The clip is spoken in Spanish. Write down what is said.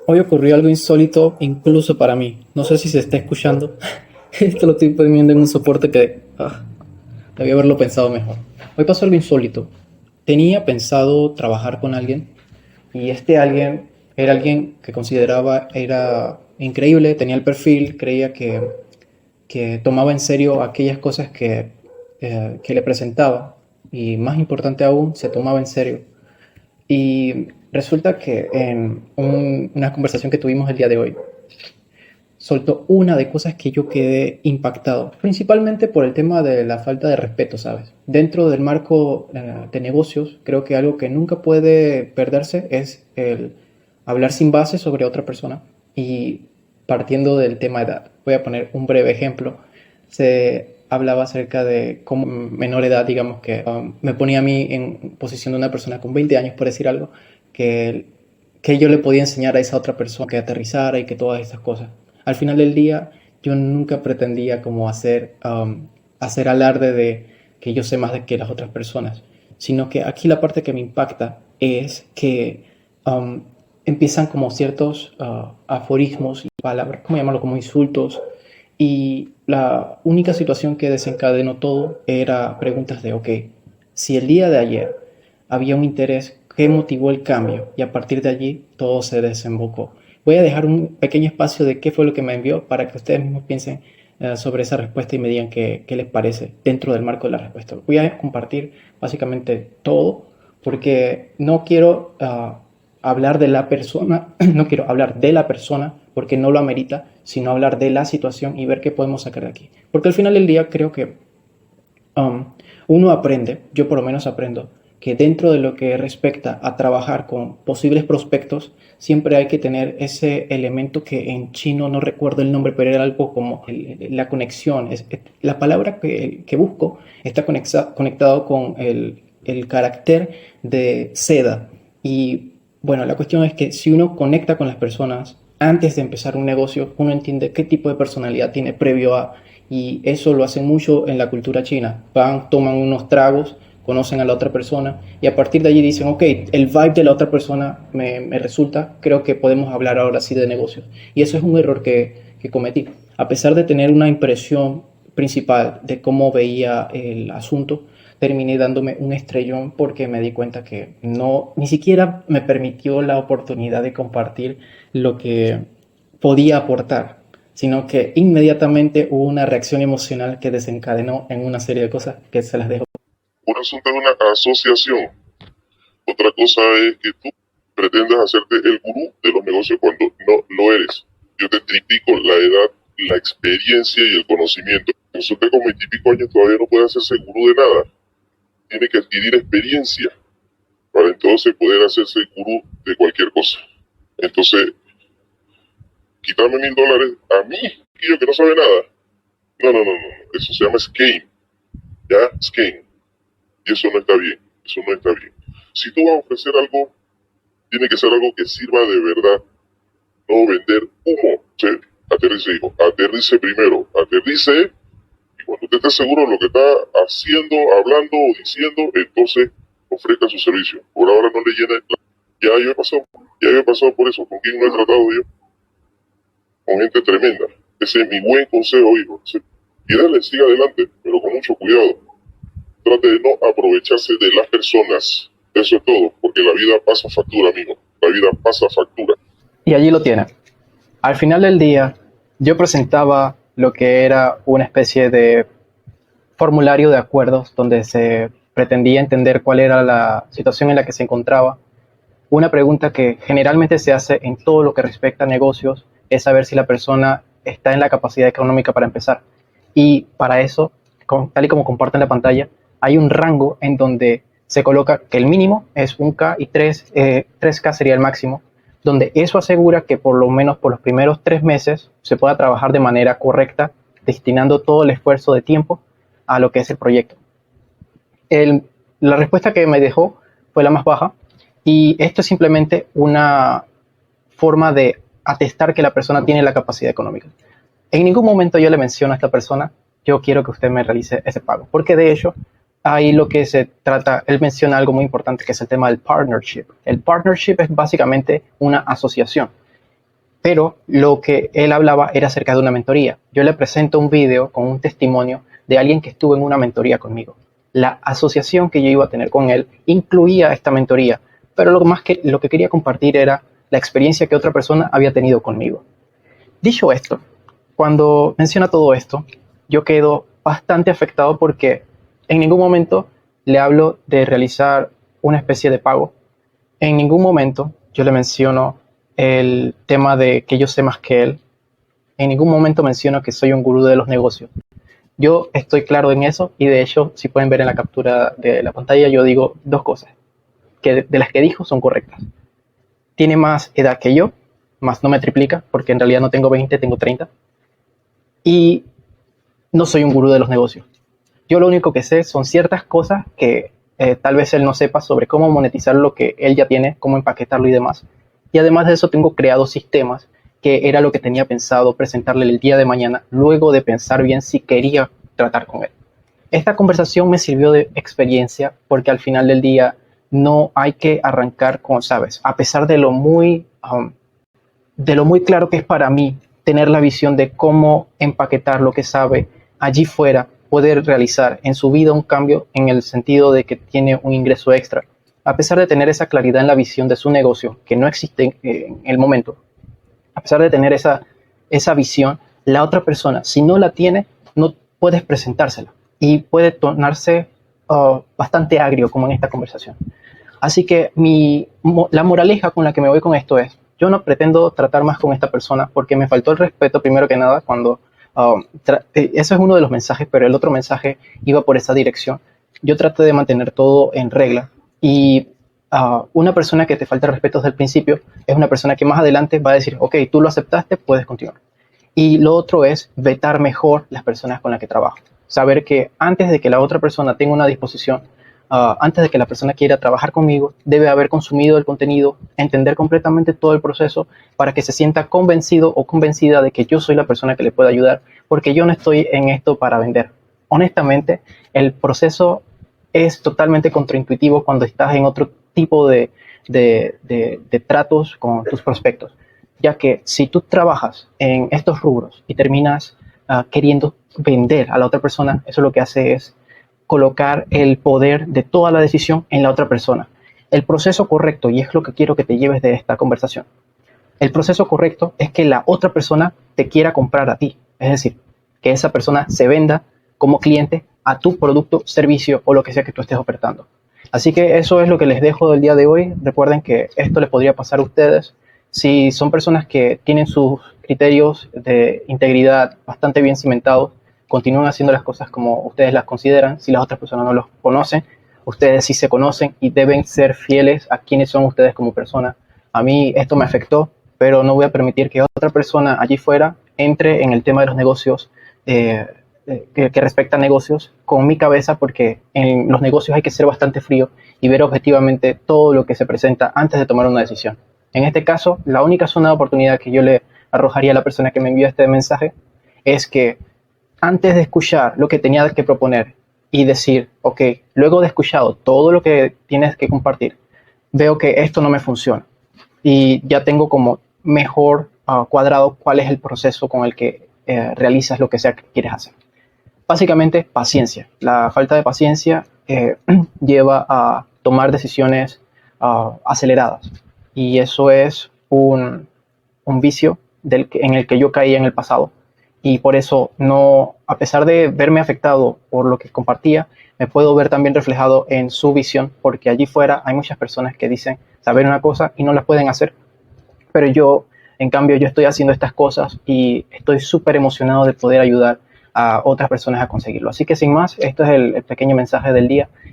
Hoy ocurrió algo insólito incluso para mí. No sé si se está escuchando. Esto lo estoy poniendo en un soporte que debí haberlo pensado mejor. Hoy pasó algo insólito. Tenía pensado trabajar con alguien y este alguien era alguien que consideraba era increíble, tenía el perfil, creía que tomaba en serio aquellas cosas que le presentaba y más importante aún, se tomaba en serio. Y resulta que en una conversación que tuvimos el día de hoy, soltó una de cosas que yo quedé impactado, principalmente por el tema de la falta de respeto, ¿sabes? Dentro del marco de negocios, creo que algo que nunca puede perderse es el hablar sin base sobre otra persona y partiendo del tema de edad. Voy a poner un breve ejemplo. Se hablaba acerca de cómo menor edad, digamos que me ponía a mí en posición de una persona con 20 años, por decir algo, que, que yo le podía enseñar a esa otra persona que aterrizara y que todas esas cosas. Al final del día, yo nunca pretendía como hacer alarde de que yo sé más de que las otras personas, sino que aquí la parte que me impacta es que um, empiezan como ciertos aforismos y palabras, ¿cómo llamarlo? Como insultos. Y la única situación que desencadenó todo era preguntas de, ok, si el día de ayer había un interés, ¿qué motivó el cambio? Y a partir de allí todo se desembocó. Voy a dejar un pequeño espacio de qué fue lo que me envió para que ustedes mismos piensen sobre esa respuesta y me digan qué les parece dentro del marco de la respuesta. Voy a compartir básicamente todo porque no quiero hablar de la persona, no quiero hablar de la persona porque no lo amerita, sino hablar de la situación y ver qué podemos sacar de aquí. Porque al final del día creo que uno aprende, yo por lo menos aprendo, que dentro de lo que respecta a trabajar con posibles prospectos, siempre hay que tener ese elemento que en chino no recuerdo el nombre, pero era algo como la conexión. La palabra que busco está conectado con el carácter de seda. Y bueno, la cuestión es que si uno conecta con las personas antes de empezar un negocio, uno entiende qué tipo de personalidad tiene previo a y eso lo hacen mucho en la cultura china. Van, toman unos tragos, conocen a la otra persona y a partir de allí dicen, ok, el vibe de la otra persona me resulta, creo que podemos hablar ahora sí de negocios. Y eso es un error que cometí. A pesar de tener una impresión principal de cómo veía el asunto, terminé dándome un estrellón porque me di cuenta que no, ni siquiera me permitió la oportunidad de compartir lo que podía aportar, sino que inmediatamente hubo una reacción emocional que desencadenó en una serie de cosas que se las dejo. Un asunto de una asociación. Otra cosa es que tú pretendas hacerte el gurú de los negocios cuando no lo eres. Yo te triplico la edad, la experiencia y el conocimiento. Usted con 20 y pico años todavía no puede hacerse gurú de nada. Tiene que adquirir experiencia para entonces poder hacerse gurú de cualquier cosa. Entonces, quitarme $1000 a mí, y yo que no sabe nada. No, no, no, no. Eso se llama scam. ¿Ya? Scam. Y eso no está bien. Eso no está bien. Si tú vas a ofrecer algo, tiene que ser algo que sirva de verdad, no vender humo. ¿Sí? Aterrice, hijo. Aterrice primero. Aterrice y cuando usted esté seguro de lo que está haciendo, hablando o diciendo, entonces ofrezca su servicio. Por ahora no le llene. Ya yo he pasado por eso. ¿Con quién no he tratado yo? Con gente tremenda. Ese es mi buen consejo, hijo. ¿Sí? Y dale, siga adelante, pero con mucho cuidado. Trate de no aprovecharse de las personas. Eso es todo, porque la vida pasa factura, amigo. La vida pasa factura. Y allí lo tienen. Al final del día, yo presentaba lo que era una especie de formulario de acuerdos donde se pretendía entender cuál era la situación en la que se encontraba. Una pregunta que generalmente se hace en todo lo que respecta a negocios es saber si la persona está en la capacidad económica para empezar. Y para eso, tal y como comparten la pantalla, hay un rango en donde se coloca que el mínimo es 1K y 3K sería el máximo, donde eso asegura que por lo menos por los primeros 3 meses se pueda trabajar de manera correcta, destinando todo el esfuerzo de tiempo a lo que es el proyecto. El, la respuesta que me dejó fue la más baja y esto es simplemente una forma de atestar que la persona tiene la capacidad económica. En ningún momento yo le menciono a esta persona, yo quiero que usted me realice ese pago, porque de hecho ahí lo que se trata, él menciona algo muy importante que es el tema del partnership. El partnership es básicamente una asociación Pero lo que él hablaba era acerca de una mentoría. Yo le presento un video con un testimonio de alguien que estuvo en una mentoría conmigo. La asociación que yo iba a tener con él incluía esta mentoría, pero lo que quería compartir era la experiencia que otra persona había tenido conmigo. Dicho esto, cuando menciona todo esto, yo quedo bastante afectado porque en ningún momento le hablo de realizar una especie de pago. En ningún momento yo le menciono el tema de que yo sé más que él. En ningún momento menciono que soy un gurú de los negocios. Yo estoy claro en eso y de hecho, si pueden ver en la captura de la pantalla, yo digo dos cosas que de las que dijo son correctas. Tiene más edad que yo, más no me triplica, porque en realidad no tengo 20, tengo 30. Y no soy un gurú de los negocios. Yo lo único que sé son ciertas cosas que tal vez él no sepa sobre cómo monetizar lo que él ya tiene, cómo empaquetarlo y demás. Y además de eso tengo creados sistemas que era lo que tenía pensado presentarle el día de mañana, luego de pensar bien si quería tratar con él. Esta conversación me sirvió de experiencia porque al final del día no hay que arrancar con, sabes, a pesar de lo muy claro que es para mí tener la visión de cómo empaquetar lo que sabe allí fuera, poder realizar en su vida un cambio en el sentido de que tiene un ingreso extra. A pesar de tener esa claridad en la visión de su negocio, que no existe en el momento, a pesar de tener esa visión, la otra persona, si no la tiene, no puedes presentársela y puede tornarse bastante agrio como en esta conversación. Así que la moraleja con la que me voy con esto es, yo no pretendo tratar más con esta persona porque me faltó el respeto primero que nada cuando, eso es uno de los mensajes, pero el otro mensaje iba por esa dirección. Yo traté de mantener todo en regla y una persona que te falta el respeto desde el principio es una persona que más adelante va a decir, ok, tú lo aceptaste, puedes continuar. Y lo otro es vetar mejor las personas con las que trabajo. Saber que antes de que la otra persona tenga una disposición, antes de que la persona quiera trabajar conmigo, debe haber consumido el contenido, entender completamente todo el proceso para que se sienta convencido o convencida de que yo soy la persona que le puede ayudar, porque yo no estoy en esto para vender. Honestamente, el proceso es totalmente contraintuitivo cuando estás en otro tipo de tratos con tus prospectos, ya que si tú trabajas en estos rubros y terminas queriendo vender a la otra persona, eso lo que hace es colocar el poder de toda la decisión en la otra persona. El proceso correcto, y es lo que quiero que te lleves de esta conversación, el proceso correcto es que la otra persona te quiera comprar a ti, es decir, que esa persona se venda como cliente a tu producto, servicio o lo que sea que tú estés ofertando. Así que eso es lo que les dejo del día de hoy. Recuerden que esto les podría pasar a ustedes si son personas que tienen sus criterios de integridad bastante bien cimentados, continúan haciendo las cosas como ustedes las consideran. Si las otras personas no los conocen, ustedes sí se conocen y deben ser fieles a quienes son ustedes como personas. A mí esto me afectó, pero no voy a permitir que otra persona allí fuera entre en el tema de los negocios, que respecta a negocios, con mi cabeza, porque en los negocios hay que ser bastante frío y ver objetivamente todo lo que se presenta antes de tomar una decisión. En este caso, la única zona de oportunidad que yo le arrojaría a la persona que me envió este mensaje es que antes de escuchar lo que tenía que proponer y decir, ok, luego de escuchado todo lo que tienes que compartir, veo que esto no me funciona y ya tengo como mejor cuadrado cuál es el proceso con el que realizas lo que sea que quieres hacer. Básicamente, paciencia. La falta de paciencia lleva a tomar decisiones aceleradas y eso es un vicio en el que yo caí en el pasado. Y por eso, no, a pesar de verme afectado por lo que compartía, me puedo ver también reflejado en su visión, porque allí fuera hay muchas personas que dicen saber una cosa y no la pueden hacer. Pero yo, en cambio, yo estoy haciendo estas cosas y estoy súper emocionado de poder ayudar a otras personas a conseguirlo. Así que sin más, esto es el pequeño mensaje del día.